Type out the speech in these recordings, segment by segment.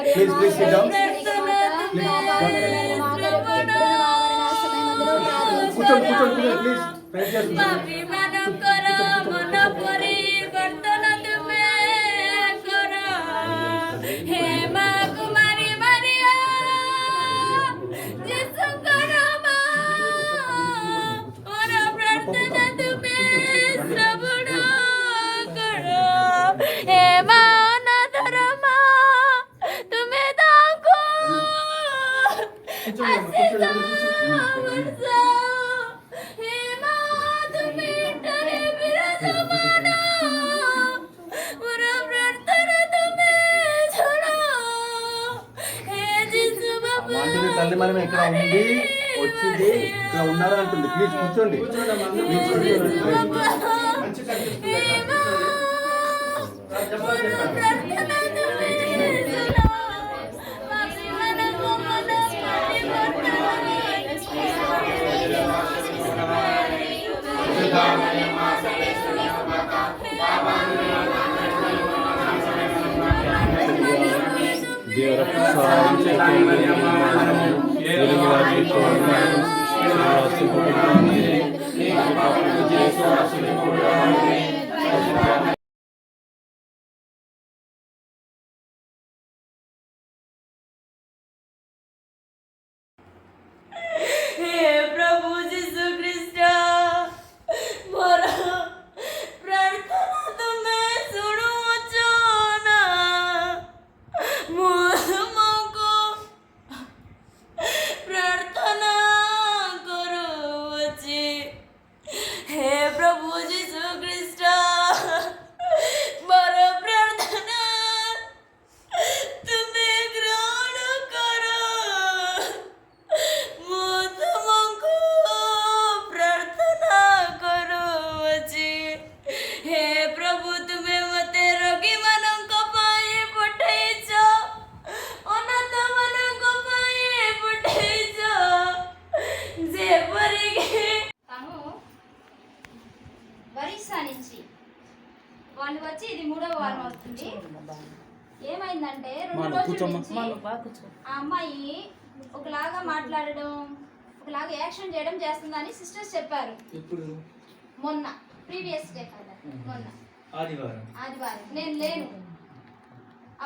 Okay, please sit down. కూర్చోండి please. తల్లి మనం ఇక్కడ ఉండి వచ్చింది ఇక్కడ ఉన్నారా అంటుంది. ప్లీజ్ కూర్చోండి. వాళ్ళు వచ్చి ఇది 3వ వారం అవుతుంది. ఏమైందంటే 2 రోజుల నుంచి ఆ అమ్మాయి ఒకలాగా మాట్లాడడం, ఒకలాగా యాక్షన్ చేయడం చేస్తుందని సిస్టర్స్ చెప్పారు. మొన్న ప్రీవియస్ డే కదా, మొన్న ఆదివారం నేను లేను.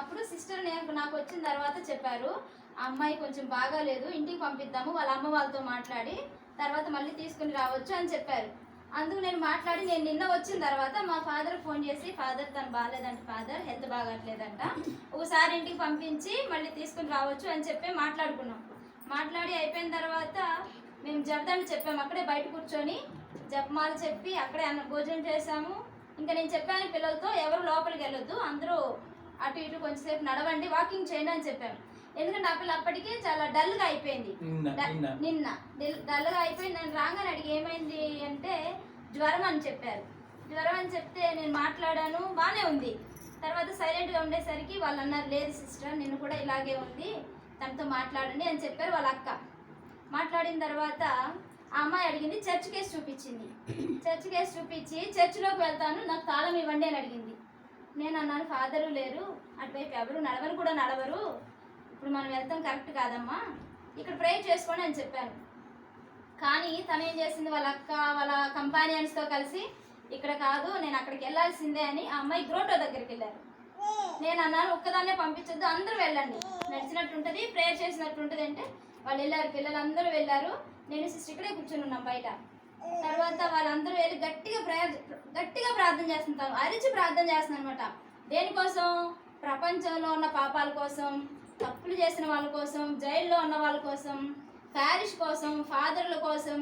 అప్పుడు సిస్టర్ నాకు వచ్చిన తర్వాత చెప్పారు, ఆ అమ్మాయి కొంచెం బాగాలేదు, ఇంటికి పంపిద్దాము, వాళ్ళ అమ్మ వాళ్ళతో మాట్లాడి తర్వాత మళ్ళీ తీసుకుని రావచ్చు అని చెప్పారు. అందుకు నేను మాట్లాడి నేను నిన్న వచ్చిన తర్వాత మా ఫాదర్ ఫోన్ చేసి, ఫాదర్ తను బాగాలేదంట, ఫాదర్ హెల్త్ బాగట్లేదంట, ఒకసారి ఇంటికి పంపించి మళ్ళీ తీసుకుని రావచ్చు అని చెప్పి మాట్లాడుకున్నాం. మాట్లాడి అయిపోయిన తర్వాత మేము జపదాన్ని చెప్పాము, అక్కడే బయట కూర్చొని జపమాలు చెప్పి అక్కడే భోజనం చేసాము. ఇంకా నేను చెప్పాను పిల్లలతో, ఎవరు లోపలికి వెళ్ళొద్దు, అందరూ అటు ఇటు కొంచెంసేపు నడవండి, వాకింగ్ చేయండి అని చెప్పాను. ఎందుకంటే ఆ పిల్ల అప్పటికే చాలా డల్గా అయిపోయింది. నిన్న డల్గా అయిపోయింది. నేను రాగానే అడిగి ఏమైంది అంటే జ్వరం అని చెప్పారు. జ్వరం అని చెప్తే నేను మాట్లాడాను, బాగానే ఉంది. తర్వాత సైలెంట్గా ఉండేసరికి వాళ్ళు అన్నారు, లేదు సిస్టర్ నిన్ను కూడా ఇలాగే ఉంది, తనతో మాట్లాడండి అని చెప్పారు వాళ్ళ అక్క. మాట్లాడిన తర్వాత ఆ అమ్మాయి అడిగింది, చర్చ్ కేసు చూపించింది. చర్చ్ కేసు చూపించి చర్చిలోకి వెళ్తాను, నాకు తాళం ఇవ్వండి అని అడిగింది. నేను అన్నాను, ఫాదరు లేరు, అటువైపు ఎవరు నడవరు కూడా నడవరు, ఇప్పుడు మనం వెళ్తాం కరెక్ట్ కాదమ్మా, ఇక్కడ ప్రే చేసుకోండి అని చెప్పాను. కానీ తను ఏం చేసింది, వాళ్ళ అక్క వాళ్ళ కంపానియన్స్తో కలిసి ఇక్కడ కాదు నేను అక్కడికి వెళ్ళాల్సిందే అని ఆ అమ్మాయి గ్రోటో దగ్గరికి వెళ్ళారు. నేను అన్నాను, ఒక్కదాన్నే పంపించొద్దు, అందరూ వెళ్ళండి, నడిచినట్టు ఉంటుంది, ప్రేయర్ చేసినట్టు ఉంటుంది అంటే వాళ్ళు వెళ్ళారు, పిల్లలందరూ వెళ్ళారు. నేను సిస్టర్ ఇక్కడే కూర్చొని ఉన్నాం బయట. తర్వాత వాళ్ళందరూ వెళ్ళి గట్టిగా ప్రార్థన చేస్తుంటాను, అరిచి ప్రార్థన చేస్తున్నాను అనమాట. దేనికోసం? ప్రపంచంలో ఉన్న పాపాల కోసం, తప్పులు చేసిన వాళ్ళ కోసం, జైల్లో ఉన్న వాళ్ళ కోసం, ప్యారిష్ కోసం, ఫాదర్ల కోసం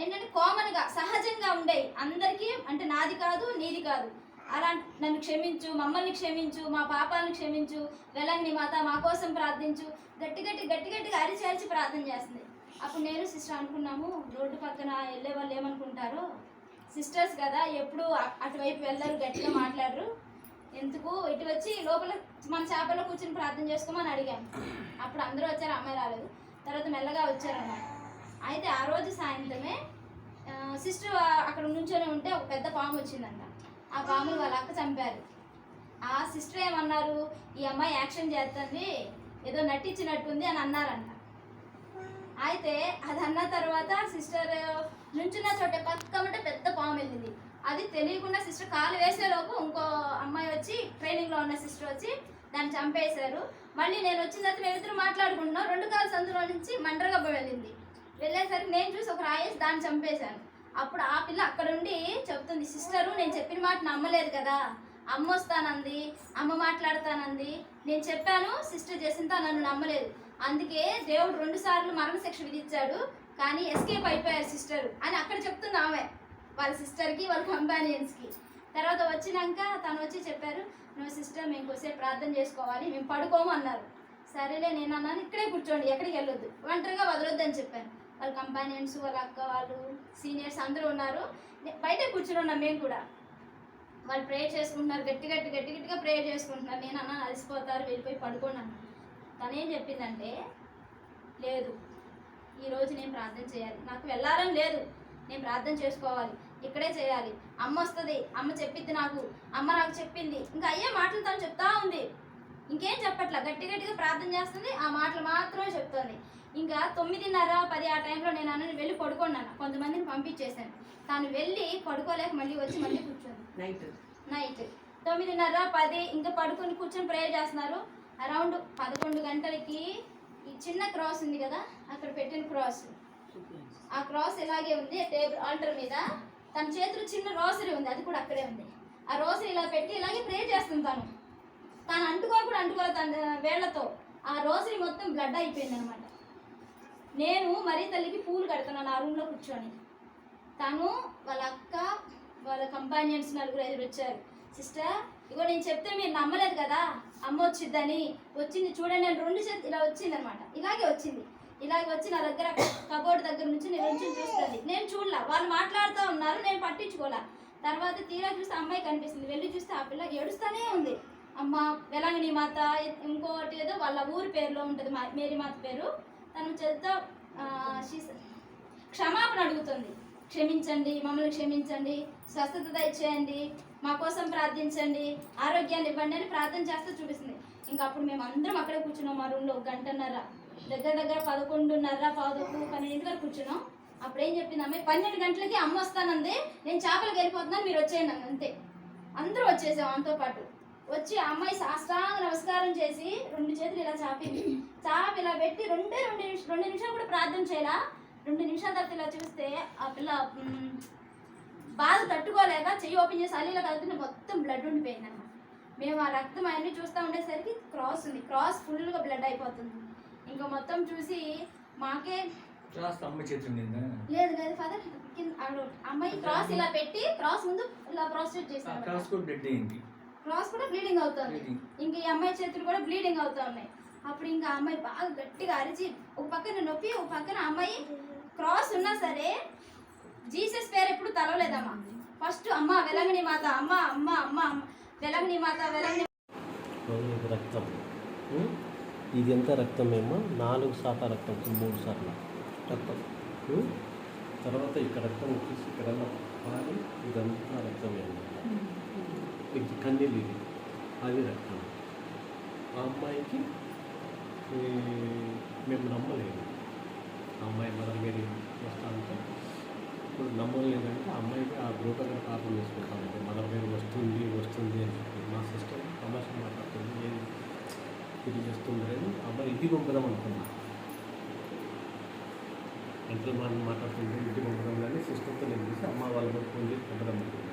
ఏంటంటే కామన్గా సహజంగా ఉండేవి అందరికీ. అంటే నాది కాదు, నీది కాదు, అలా నన్ను క్షమించు, మమ్మల్ని క్షమించు, మా పాపాలను క్షమించు, వెలంగిని మాత మా కోసం ప్రార్థించు, గట్టిగా అరిచి ప్రార్థన చేస్తుంది. అప్పుడు నేను సిస్టర్ అనుకున్నాము, రోడ్డు పక్కన వెళ్ళే వాళ్ళు ఏమనుకుంటారో, సిస్టర్స్ కదా ఎప్పుడు అటువైపు వెళ్ళరు, గట్టిగా మాట్లాడరు, ఎందుకు ఇటు వచ్చి లోపల మన చేపల్లో కూర్చొని ప్రార్థన చేసుకోమని అడిగాను. అప్పుడు అందరూ వచ్చారు, అమ్మాయి రాలేదు. తర్వాత మెల్లగా వచ్చారన్నమాట. అయితే ఆ రోజు సాయంత్రమే సిస్టర్ అక్కడ నుంచొని ఉంటే ఒక పెద్ద పాము వచ్చిందంట. ఆ పాముని వాళ్ళ అక్క చంపారు. ఆ సిస్టర్ ఏమన్నారు, ఈ అమ్మాయి యాక్షన్ చేస్తుంది, ఏదో నటించినట్టుంది అని అన్నారంట. అయితే అది అన్న తర్వాత సిస్టర్ నుంచున్న చోట పక్కమంటే పెద్ద పాము వెళ్ళింది. అది తెలియకుండా సిస్టర్ కాలు వేసేలోపు ఇంకో అమ్మాయి వచ్చి, ట్రైనింగ్లో ఉన్న సిస్టర్ వచ్చి దాన్ని చంపేశారు. మళ్ళీ నేను వచ్చిన తర్వాత మేమిద్దరు మాట్లాడుకుంటున్నాం, 2 కాలు సందులో నుంచి మండ్రగబ్బ వెళ్ళింది. వెళ్ళేసరికి నేను చూసి ఒక రాయేసి దాన్ని చంపేశాను. అప్పుడు ఆ పిల్ల అక్కడ ఉండి చెప్తుంది, సిస్టరు నేను చెప్పిన మాట నమ్మలేదు కదా, అమ్మ వస్తానంది, అమ్మ మాట్లాడతానంది, నేను చెప్పాను, సిస్టర్ చేసిందా నన్ను నమ్మలేదు, అందుకే దేవుడు 2 సార్లు మరణశిక్ష విధించాడు, కానీ ఎస్కేప్ అయిపోయారు సిస్టర్ అని అక్కడ చెప్తుంది ఆమె వాళ్ళ సిస్టర్కి, వాళ్ళ కంపానియన్స్కి. తర్వాత వచ్చినాక తను వచ్చి చెప్పారు, నువ్వు సిస్టర్ మేము కొద్దిసేపు ప్రార్థన చేసుకోవాలి, మేము పడుకోము అన్నారు. సరేలే నేను అన్నాను, ఇక్కడే కూర్చోండి, ఎక్కడికి వెళ్ళొద్దు, ఒంటరిగా వదలొద్దని చెప్పాను. వాళ్ళ కంపానియన్స్, వాళ్ళ అక్క వాళ్ళు, సీనియర్స్ అందరూ ఉన్నారు, బయటే కూర్చుని ఉన్నాం మేము కూడా. వాళ్ళు ప్రేయర్ చేసుకుంటున్నారు, గట్టిగా ప్రేయర్ చేసుకుంటున్నారు. నేను అన్నాను అలసిపోతారు, వెళ్ళిపోయి పడుకోండి. తనేం చెప్పిందంటే, లేదు ఈరోజు నేను ప్రార్థన చేయాలి, నాకు వెళ్ళాలని లేదు, నేను ప్రార్థన చేసుకోవాలి, ఇక్కడే చేయాలి, అమ్మ వస్తుంది, అమ్మ చెప్పిద్ది నాకు, అమ్మ నాకు చెప్పింది, ఇంకా అయ్యే మాటలు తను చెప్తా ఉంది, ఇంకేం చెప్పట్లా, గట్టిగా ప్రార్థన చేస్తుంది, ఆ మాటలు మాత్రమే చెప్తుంది. ఇంకా 9:30, 10 ఆ టైంలో నేను అన్నని వెళ్ళి పడుకున్నాను, కొంతమందిని పంపించేశాను. తను వెళ్ళి పడుకోలేక మళ్ళీ వచ్చి మళ్ళీ కూర్చోండి. నైట్ 9:30, 10 ఇంకా పడుకొని కూర్చొని ప్రేయర్ చేస్తున్నారు. అరౌండ్ 11 గంటలకి ఈ చిన్న క్రాస్ ఉంది కదా, అక్కడ పెట్టిన క్రాస్, ఆ క్రాస్ ఇలాగే ఉంది టేబుల్ ఆల్టర్ మీద. తన చేతిలో చిన్న రోసరీ ఉంది, అది కూడా అక్కడే ఉంది. ఆ రోసరీ ఇలా పెట్టి ఇలాగే ప్రేయర్ చేస్తుంది. తను అంటుకోలేదు తన వేళ్లతో. ఆ రోసరీ మొత్తం బ్లడ్ అయిపోయింది అనమాట. నేను మరీ తల్లికి పూలు కడుతున్నాను ఆ రూమ్లో కూర్చొని. తను వాళ్ళ అక్క, వాళ్ళ కంపానియన్స్ 4-5 వచ్చారు. సిస్టర్ ఇగో నేను చెప్తే మీరు నమ్మలేదు కదా, అమ్మ వచ్చిద్దని, వచ్చింది చూడండి అని 2 చేతులు ఇలా వచ్చింది అనమాట. ఇలాగే వచ్చి నా దగ్గర కబోర్డ్ దగ్గర నుంచి నేను వచ్చి చూస్తుంది. నేను చూడలా, వాళ్ళు మాట్లాడుతూ ఉన్నారు, నేను పట్టించుకోలే. తర్వాత తీరా చూస్తే అమ్మాయి కనిపిస్తుంది. వెళ్ళి చూస్తే ఆ పిల్ల ఏడుస్తూనే ఉంది. అమ్మ వెలంగిని మాత, ఇంకోటి ఏదో వాళ్ళ ఊరి పేరులో ఉంటుంది, మేరీ మాత పేరు. తను చేత క్షమాపణ అడుగుతుంది, క్షమించండి, మమ్మల్ని క్షమించండి, స్వస్థత దయచేయండి, మా కోసం ప్రార్థించండి, ఆరోగ్యాన్ని ఇవ్వండి అని ప్రార్థన చేస్తూ చూపిస్తుంది. ఇంకా అప్పుడు మేము అందరం అక్కడే కూర్చున్నాం మా రూమ్లో 1 గంటన్నర, దగ్గర 11:30, 12 వరకు కూర్చున్నాం. అప్పుడు ఏం చెప్పింది అమ్మాయి, 12 గంటలకి అమ్మ వస్తానంది, నేను చేపలకి వెళ్ళిపోతున్నాను, మీరు వచ్చేయండి అంతే. అందరూ వచ్చేసాం ఆమెతో పాటు. వచ్చి ఆ అమ్మాయి సాష్టాంగ నమస్కారం చేసి 2 చేతులు ఇలా చాపింది. చాపి ఇలా పెట్టి 2 నిమిషాలు కూడా ప్రార్థన చేయాలా. 2 నిమిషాల తర్వాత ఇలా చూస్తే ఆ పిల్ల బాధ తట్టుకోలేక చెయ్యి ఓపెన్ చేసి అల్లీలో కలుగుతుంటే మొత్తం బ్లడ్ ఉండిపోయింది అన్నమాట. మేము ఆ రక్తం అవన్నీ చూస్తూ ఉండేసరికి క్రాస్ ఉంది, క్రాస్ ఫుల్గా బ్లడ్ అయిపోతుంది. ఇంకా మొత్తం చూసి మాకే లేదు ఫాదర్ అమ్మాయి క్రాస్ ఇలా పెట్టి క్రాస్ ముందు ఇలా ప్రాస్టేట్ చేశారు. క్రాస్ కూడా బ్లీడింగ్ అవుతుంది. ఇంకా ఈ అమ్మాయి చేతులు కూడా బ్లీడింగ్ అవుతా ఉన్నాయి. అప్పుడు ఇంకా అమ్మాయి బాగా గట్టిగా అరిచి, ఒక పక్కన నొప్పి, ఒక పక్కన అమ్మాయి క్రాస్ ఉన్నా సరే జీసస్ పేరు ఎప్పుడు తలవలేదమ్మా. ఫస్ట్ అమ్మ వెలంగిని మాత, అమ్మ అమ్మ అమ్మ వెలంగిని మాత, వెలంగిని రక్తం. ఇది ఎంత రక్తమేమో 4 సార్లు రక్తం, 3 సార్లు రక్తం. తర్వాత ఇక్కడ రక్తం వచ్చేసి ఇక్కడ పాలి, ఇదంతా రక్తమేమో. ఇది కన్నీళ్ళు, ఇది అది రక్తం. ఆ అమ్మాయికి మేము నమ్మలేదు. ఆ అమ్మాయి మదర్ మేరీ వస్తా అంటే ఇప్పుడు నమ్మలేదంటే ఆ అమ్మాయికి ఆ బ్రోకర్గా ప్రార్థన చేసుకుంటామంటే మదర్ మేరీ వస్తుంది అని చెప్పి మా సిస్టర్ తమాషా మాట్లాడుతుంది, ఏది ఇది చేస్తుంది అని అమ్మాయి ఇంటికి పంపుదాం అనుకున్నా. ఇంట్లో మాట్లాడుతుంది ఇంటికి పంపడం కానీ సిస్టర్తో నేను చూసి అమ్మ వాళ్ళ పంపుకుంది పంపడం అనుకుంది.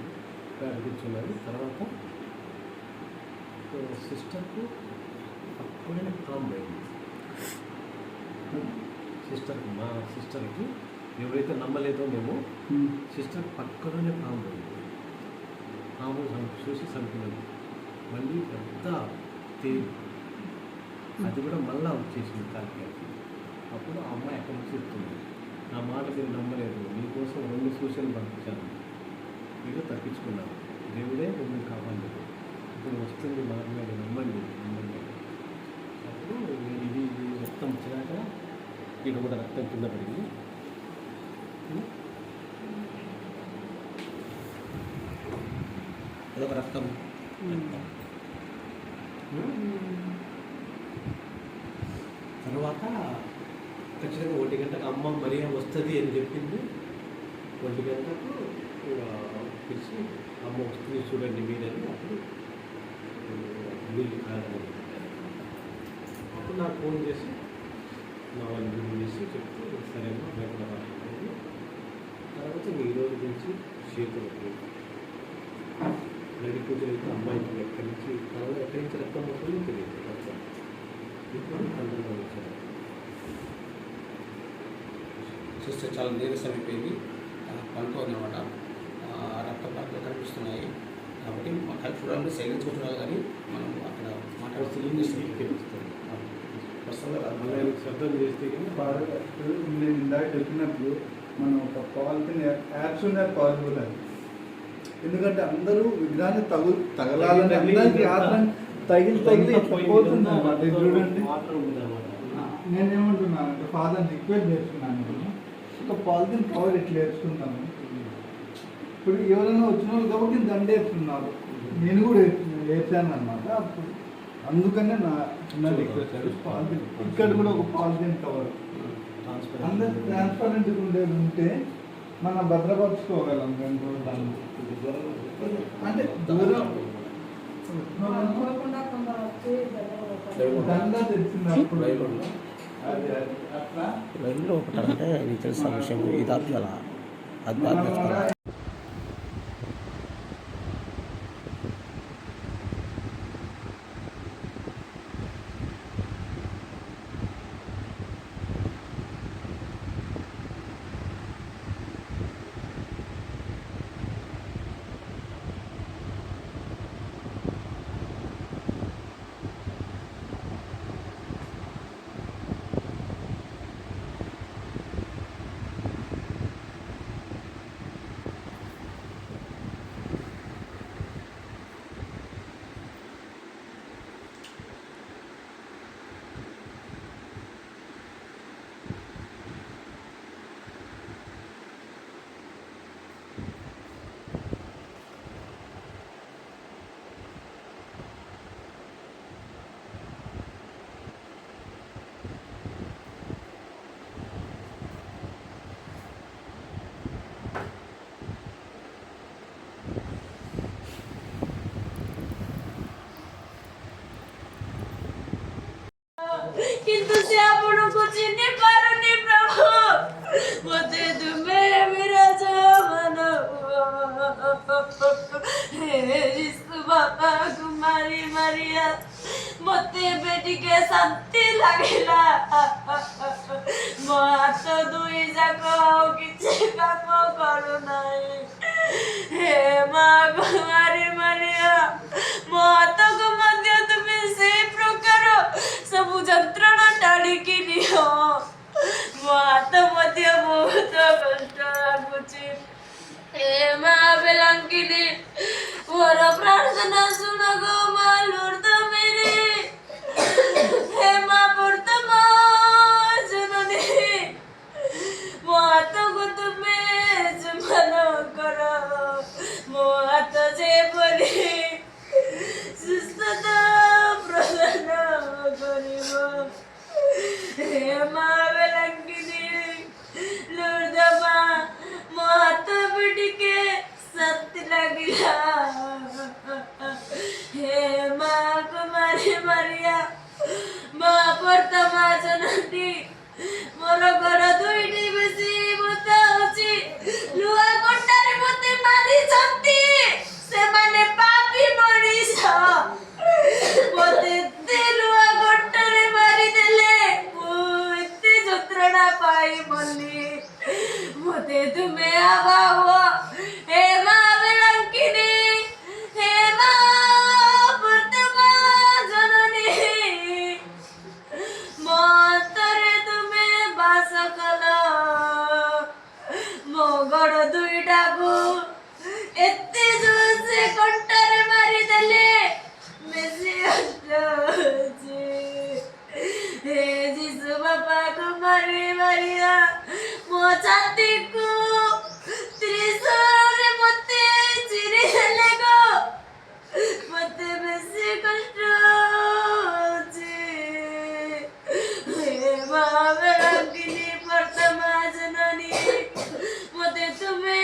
అది కూర్చున్నది. తర్వాత సిస్టర్కు అప్పుడే కామ్ అయింది. సిస్టర్కి, మా సిస్టర్కి ఎవరైతే నమ్మలేదో మేము సిస్టర్ పక్కనే పాము ఉంది. పాము చూసి చంపినది. మళ్ళీ పెద్ద తేలి అది కూడా మళ్ళా వచ్చేసింది తలకాయకి. అప్పుడు ఆ అమ్మాయి అక్కడి నుంచి చెప్తుంది, నా మాట మీరు నమ్మలేదు, మీకోసం 2 సూచనలు పంపించాను, మీరు తప్పించుకున్నారు, దేవుడే మిమ్మల్ని కాపాడలేదు, ఇప్పుడు వస్తుంది మాట్లాడి నమ్మండి. అప్పుడు ఇది రక్తం వచ్చినాక ఇక్కడ కూడా రక్తం కింద పడింది. అదొక రక్తం. తర్వాత ఖచ్చితంగా 1 గంటకు అమ్మ మరియా వస్తుంది అని చెప్పింది. 1 గంటకు పిలిచి అమ్మ వస్తుంది చూడండి మీరని. అప్పుడు వీళ్ళు కాదని అప్పుడు నాకు ఫోన్ చేసి మా వాళ్ళు ఫోన్ చేసి చెప్తే సరేనా బయట రాలేదు. తర్వాత ఈ రోజు నుంచి చేతులు నడి పూజలు అయితే అమ్మాయికి ఎక్కడి నుంచి ఎక్కడి నుంచి రక్తం వస్తుందో తెలియదు. రక్తం ఇప్పుడు అందరూ వచ్చారు. సిస్టర్ చాలా నీరసం అయిపోయింది, పనుకోని అనమాట. రక్త పాటలు కనిపిస్తున్నాయి కాబట్టి మాకు చూడాలంటే సైలెన్స్ చూడాలి, కానీ మనం అక్కడ మాట్లాడుతుంది శబ్దం చేస్తే నేను ఇందాక చెప్పినప్పుడు మనం ఒక పాలిథిన్ యాప్స్ ఉండాలి పాసిబుల్ అది. ఎందుకంటే అందరూ విగ్రహాన్ని తగలాలని అందరికీ ఆత్మ తగిలి పోతుంది అన్నమాట. చూడండి, నేనేమంటున్నాను అంటే ఫాదర్ రిక్వెస్ట్ చేస్తున్నాను, ఒక పాలిథిన్ కవర్ ఇట్లా వేసుకుంటాను. ఇప్పుడు ఎవరైనా వచ్చిన వాళ్ళు కాబట్టి దండేస్తున్నారు, నేను కూడా వేసాను అనమాట. అప్పుడు అందుకనే నా చిన్న రిక్వెస్ట్, పాలిథిన్ ఇక్కడ కూడా ఒక పాలిథిన్ కవర్ అందరు ట్రాన్స్పరెంట్గా ఉండేది ఉంటే మనం భద్రపరచుకోగలం. 2 రోజులు అంటే దూరం దండా తెచ్చినప్పుడు లైవ్లో ఒకటంటే ఇది తెలిసిన విషయం, ఇది ఆధ్యాత్మిక কিন্তু সে আপনার চিনতে পারেনি প্রভু, মতে তুমি বিরাজ মানো হে যিশু বাবা কুমারী মারিয়া, মতে বেটিকে শান্তি লাগিলা, মো হাত 2 যাক কিছু কাম করু নাই, হে মা কুমারী মারিয়া, মো হাতକୁ ମଧ୍ୟ তুমি ସେଇ ପ୍ରକାର ସବୁ ଯନ୍ତ୍ରଣା ଟାଣିକି ନିଅ, ମୋ ହାତ ମଧ୍ୟ ବହୁତ କଷ୍ଟ ଲାଗୁଛି, ଏ ମା ବେଲାଙ୍କିନି ମୋର ପ୍ରାର୍ଥନା ଶୁଣ ଗୋ ମା ଲୁର୍ଦ ମେରି, ହେ ମା ବର୍ତ୍ତମା ଜନନୀ, ମୋ ହାତକୁ ତୁମେ ଚୁମ୍ବନ କର, ମୋ ହାତ ଯେପରି ସୁସ୍ଥତା ପ୍ରଦାନ କରିବ, ହେ ମା ବେଲାଙ୍କିନି ଲୁର୍ଦ ମା, ମୋ ହାତ ବି ଟିକେ ଶାନ୍ତି ଲାଗିଲା, ହେ ମା କୁମାରୀ ମାରିଆ, ମା ବର୍ତ୍ତମା ଜନନୀ, ମୋର ଘର 2ଟି ବେଶୀ ବତା ଅଛି, ଲୁହା କଣ୍ଟାରେ ମୋତେ ମାରିଛନ୍ତି, ସେମାନେ ପାପୀ ମଣିଷ, ମୋତେ ଏତେ ଲୁହା କଣ୍ଟାରେ ମାରିଦେଲେ, ମୁଁ ଏତେ ଯନ୍ତ୍ରଣା କୁମାରୀ ମାରିଆ ମୋ ଛାତିକୁ ତ୍ରିଶୂଳରେ ମୋତେ ଚିରି ଦେଲେ ଗୋ ମୋତେ ବେଶୀ କଷ୍ଟ ହଉଛି ହେ ମା ବେଳାଙ୍କିନୀ ବର୍ତ୍ତମା ଜନନୀ ମୋତେ ତୁମେ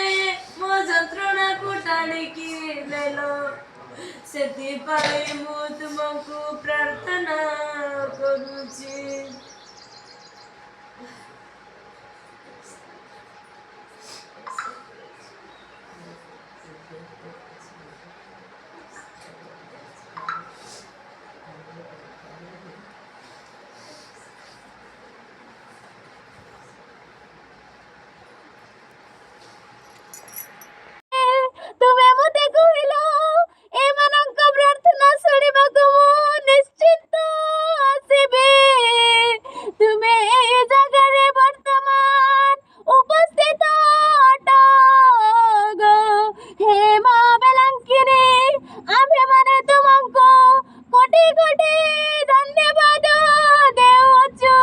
ମୋ ଯନ୍ତ୍ରଣାକୁ ଟାଣିକି ନେଲ ସେଥିପାଇଁ ମୁଁ ତୁମକୁ ପ୍ରାର୍ଥନା କରୁଛି। ତୁମେ ମୋତେ କହିଲ ଏମାନଙ୍କ ପ୍ରାର୍ଥନା ଶୁଣିବାକୁ ମୁଁ ନିଶ୍ଚିତ ଆସିବି। ତୁମେ ଏ ଜାଗାରେ ବର୍ତ୍ତମାନ ଉପସ୍ଥିତ ଅଟ ଗୋ ହେ ମା ବେଲାଙ୍କିନୀ ଆମ୍ଭେମାନେ ତୁମକୁ କୋଟି କୋଟି ଧନ୍ୟବାଦ ଦେଉଛୁ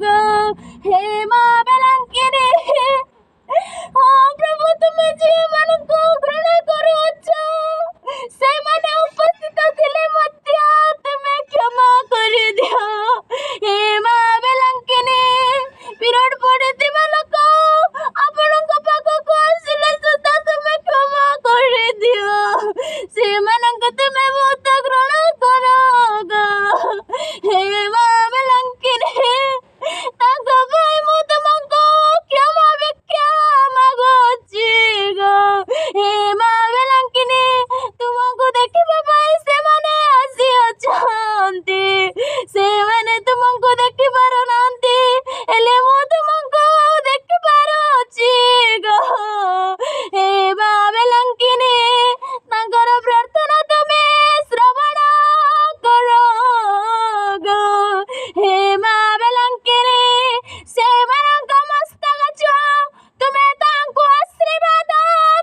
ଗୋ ହେ ମା ବେଲାଙ୍କିନୀ। ହଁ ପ୍ରଭୁ ତୁମେ ଝିଅମାନଙ୍କୁ ଘୃଣା କରୁଅଛ ସେମାନେ ଉପସ୍ଥିତ ଥିଲେ ମଧ୍ୟ ତୁମେ କ୍ଷମା କରିଦିଅ ହେ ମା ବେଲାଙ୍କିନୀ। ପିରିୟଡ଼ ପଡ଼ିଥିବା ଲୋକ ଆପଣଙ୍କ ପାଖକୁ ଆସିଲେ ସୁଦ୍ଧା ତୁମେ କ୍ଷମା କରିଦିଅ ସେମାନଙ୍କୁ ତୁମେ ବହୁତ ଘୃଣା କର ଗୋ ହେ ମା ବେଲାଙ୍କିନୀ। ତାଙ୍କ ପାଇଁ ମୁଁ ତୁମକୁ କ୍ଷମା ଭିକ୍ଷା ମାଗୁଛି ଗୋ ହେ ମା ବେଲାଙ୍କିନୀ। ତୁମକୁ ଦେଖିବା ପାଇଁ ସେମାନେ ଆସିଅଛନ୍ତି ସେମାନେ ତୁମକୁ ଦେଖିପାରୁନାହାନ୍ତି ହେଲେ ମୁଁ ତୁମକୁ ଦେଖିପାରୁଛି ଗୋ ହେ ମା ବେଲାଙ୍କିନୀ। ତାଙ୍କର ପ୍ରାର୍ଥନା ତୁମେ ଶ୍ରବଣ କର ଗୋ ହେ ମା ବେଲାଙ୍କିନୀ। ସେମାନଙ୍କ ମସ୍ତକ ଛୁଆ ତୁମେ ତାଙ୍କୁ ଆଶୀର୍ବାଦ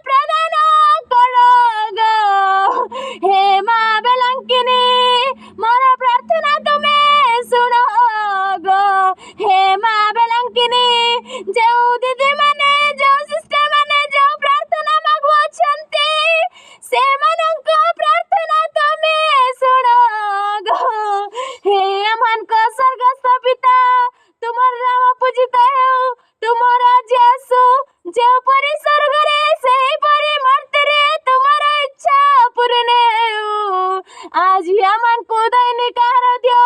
ପ୍ରଦାନ କର ଗୋ ହେ ମା ବେଲାଙ୍କିନୀ। ମୋର ପ୍ରାର୍ଥନା ତୁମେ ଶୁଣ ଗୋ ହେ ମା ବେଲାଙ୍କିନୀ। ଯେଉଁ ଦିଦିମାନେ ଯେଉଁ ସିଷ୍ଟରମାନେ ଯେଉଁ ପ୍ରାର୍ଥନା ମାଗୁଅଛନ୍ତି ସେମାନଙ୍କ ପ୍ରାର୍ଥନା ତୁମେ ଶୁଣ ଗୋ ହେ ଆମମାନଙ୍କ ସ୍ୱର୍ଗସ୍ଥ ପିତା ତୁମର ନାମ ପୂଜିତ ହେଉ ତୁମ ରାଜ୍ୟ ଆସୁ ଯେପରି ସ୍ୱର୍ଗରେ ସେହିପରି ମର୍ତ୍ତ୍ୟରେ ତୁମର ଇଚ୍ଛା ପୂର୍ଣ୍ଣ ହେଉ। ଆଜି ଆମମାନଙ୍କୁ ଦୈନିକ ଆହାର ଦିଅ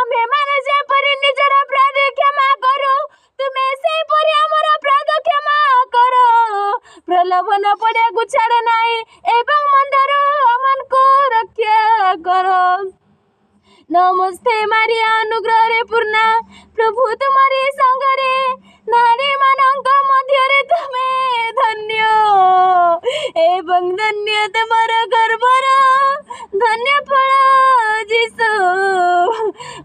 ଆମ୍ଭେମାନେ ଯେପରି ନିଜର ଅପରାଧ କ୍ଷମା କରୁ ତୁମେ ସେହିପରି ଆମର ଅପରାଧ କ୍ଷମା କର। ପ୍ରଲୋଭନ ପଡ଼ିବାକୁ ଛାଡ଼ ନାହିଁ ଏବଂ ମନ୍ଦରୁ ଆମମାନଙ୍କୁ ରକ୍ଷା କର। ନମସ୍ତେ ମାରିଆ ଅନୁଗ୍ରହରେ ପୂର୍ଣ୍ଣା ପ୍ରଭୁ ତୁମରି ସଙ୍ଗରେ ନାରୀମାନଙ୍କ ମଧ୍ୟରେ ତୁମେ ଧନ୍ୟ ଏବଂ ଧନ୍ୟ ତୁମର ଗର୍ଭର ଧନ୍ୟ ଫଳ ଯୀଶୁ।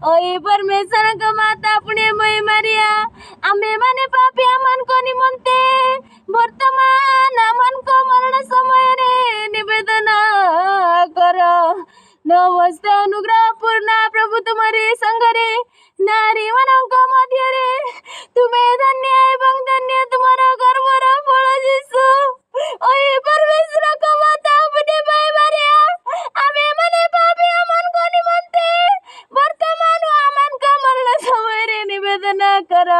ଓ ଏ ପରମେଶ୍ୱରଙ୍କ ମାତା ପୁଣ୍ୟମୟୀ ମାରିଆ ଆମ୍ଭେମାନେ ପାପୀ ଆମମାନଙ୍କ ନିମନ୍ତେ ବର୍ତ୍ତମାନ ଆମମାନଙ୍କ ମରଣ ସମୟରେ ନିବେଦନ କର। ନମସ୍ତେ ଅନୁଗ୍ରହ ପୂର୍ଣ୍ଣା ପ୍ରଭୁ ତୁମରି ସଙ୍ଗରେ ନାରୀମାନଙ୍କ ମଧ୍ୟରେ ତୁମେ ଧନ୍ୟ ଏବଂ ଧନ୍ୟ ତୁମର ଗର୍ଭର ଫଳ ଯୀଶୁ। ଓ ଏ ପରମେଶ୍ୱରଙ୍କ ମାତା ପୁଣ୍ୟମୟୀ ମାରିଆ ଆମ୍ଭେମାନେ ପାପୀ ଆମମାନଙ୍କ ନିମନ୍ତେ ବର୍ତ୍ତମାନ ଆମମାନଙ୍କ ମରଣ ସମୟରେ ନିବେଦନ କର।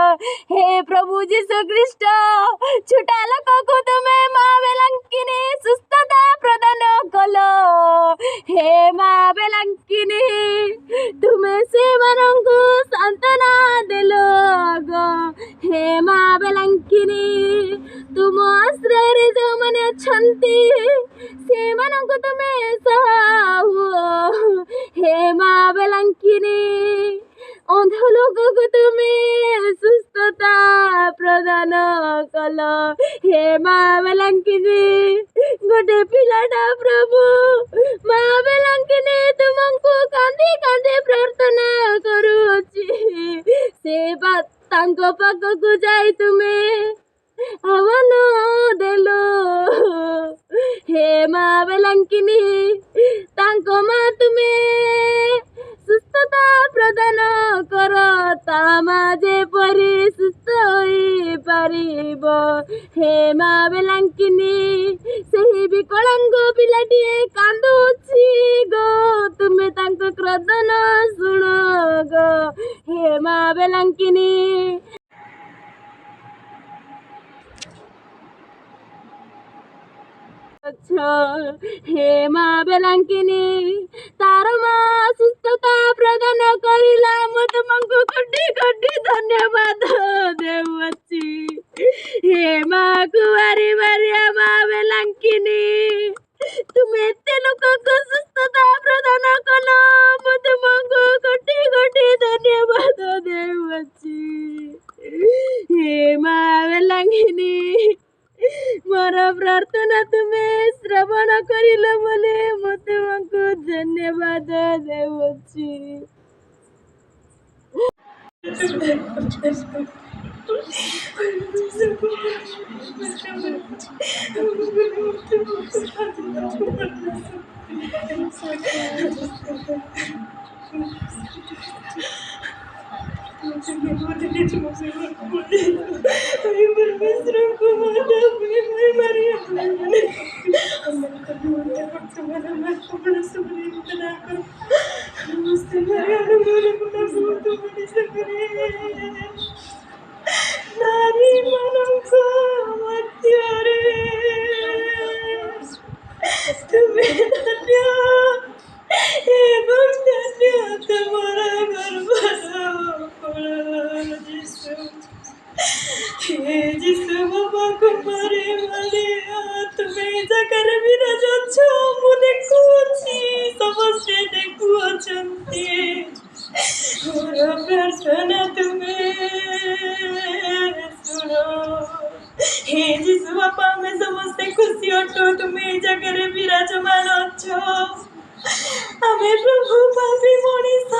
ହେ ପ୍ରଭୁ ଯୀଶୁ ଖ୍ରୀଷ୍ଟ ଛୋଟା ଲୋକକୁ ତୁମେ ମା ବେଲାଙ୍କିନୀ ସୁସ୍ଥତା ପ୍ରଦାନ କଲ। ହେ ମା ବେଲାଙ୍କିନୀ ତୁମେ ସେମାନଙ୍କୁ ସାନ୍ତ୍ୱନା ଦେଲ ଗୋ ହେ ମା ବେଲାଙ୍କିନୀ। ତୁମ ଆଶ୍ରୟରେ ଯେଉଁମାନେ ଅଛନ୍ତି ସେମାନଙ୍କୁ ତୁମେ ସହାୟ ହୁଅ ହେ ମା ବେଲାଙ୍କିନୀ। ଅନ୍ଧ ଲୋକକୁ ତୁମେ ସୁସ୍ଥତା ପ୍ରଦାନ କଲ ହେ ମା ବେଲାଙ୍କିନୀ। ଗୋଟେ ପିଲାଟା ପ୍ରଭୁ ମା ବେଲାଙ୍କିନୀ ତୁମକୁ କାନ୍ଦି କାନ୍ଦି ପ୍ରାର୍ଥନା କରୁଅଛି ସେ ତାଙ୍କ ପାଖକୁ ଯାଇ ତୁମେ ଆହ୍ୱାନ ଦେଲ ହେ ମା ବେଲାଙ୍କିନୀ। ତାଙ୍କ ମା ତୁମେ ସୁସ୍ଥତା ପ୍ରଦାନ କର ତା ମା ଯେପରି ମା ବେଲାଙ୍କିନି ସେହି ବିକଳାଙ୍ଗ ପିଲାଟିଏ କାନ୍ଦୁଛି ଗୋ ତୁମେ ତାଙ୍କ କ୍ରଦନ ଶୁଣ ଗୋ ହେ ମା ବେଲାଙ୍କିନି। ହେ ମା ବେଲାଙ୍କିନି ତାର ମା ସୁସ୍ଥତା ପ୍ରଦାନ କରିଲା ମୁଁ ତୁମକୁ କୋଟି କୋଟି ଧନ୍ୟବାଦ ଦେଉଅଛି। ହେ ମା କୁଆରୀ ବାରିଆ ମା ବେଲାଙ୍କିନି ତୁମେ ଏତେ ଲୋକଙ୍କୁ ସୁସ୍ଥତା ପ୍ରଦାନ କଲ ମୁଁ ତୁମକୁ କୋଟି କୋଟି ଧନ୍ୟବାଦ ଦେଉଅଛି। ହେ ମା ବେଲାଙ୍କିନି ମୋର ପ୍ରାର୍ଥନା ତୁମେ ଶ୍ରବଣ କରିଲ ବୋଲି ମୁଁ ତୁମକୁ ଧନ୍ୟବାଦ ଦେଉଅଛି। ପ୍ରାର୍ଥନା ତୁମେ ଶୁଣ। ହେ ଯୀଶୁ ବାପା ଆମେ ସମସ୍ତେ ଖୁସି ଅଟୁ ତୁମେ ଏ ଜାଗାରେ ବିରାଜମାନ ଅଛ। ଆମେ ପ୍ରଭୁ ପାପୀ ମଣିଷ